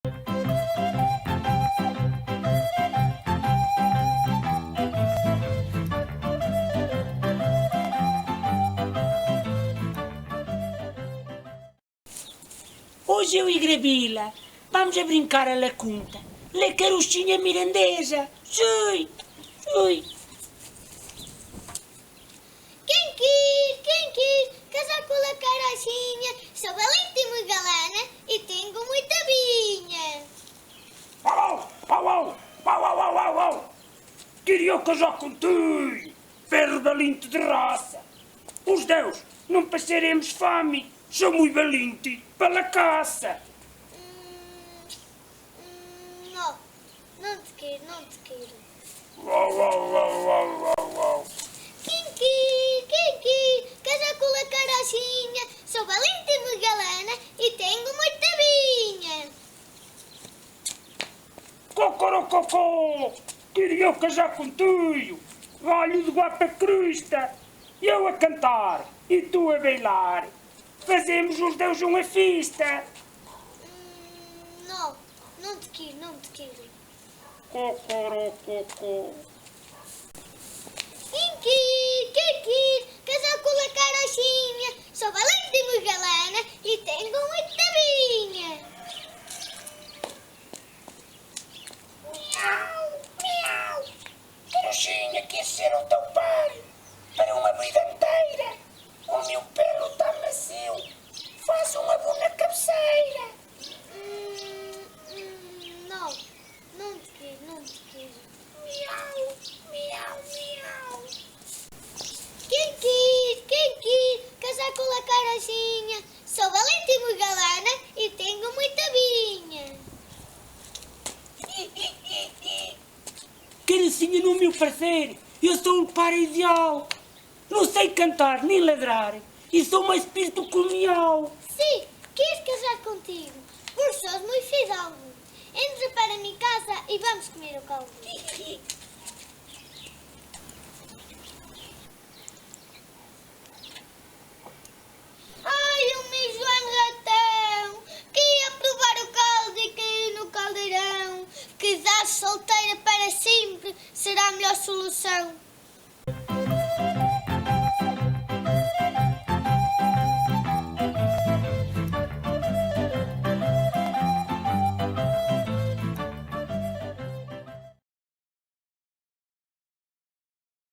Hoje eu e Gravila vamos a brincar à lacunta. Ler carochinha mirandesa. Sim, sim. Quem quis casar com a carochinha? Sou valente e muito galana e tenho muita vinha. Au, au, au, au, au, au, au, au. Queria casar contigo, ferro valente de raça. Os deus, não passaremos fome. Sou muito valente pela caça. Não te quero, não te quero. Uau, uau, uau, uau, uau, uau. Quem quis casar com a carochinha? Sou valente e muito galana e tenho muita vinha. Cocorococó, queria casar contigo, galho de guapa crista, eu a cantar e tu a bailar, fazemos os deus uma festa. Não te quero, não te quero. Cocorococó. Quem quis casar com a carochinha? Sou valente e muito galana e tenho muita vinha. Miau, miau, carochinha quer ser o teu pai, para uma vida inteira, o meu pelo está macio, faz uma boa cabeceira. Não te quero, não te quero. Miau, miau, miau. Quem quis casar com a carochinha? Sou valente e muito galana e tenho muita vinha. Carocinha, no meu parecer, eu sou o par ideal. Não sei cantar nem ladrar e sou mais espírito que o miau. Sim, quis casar contigo, porque sou muito fidalgo. Entra para a minha casa e vamos comer o caldo.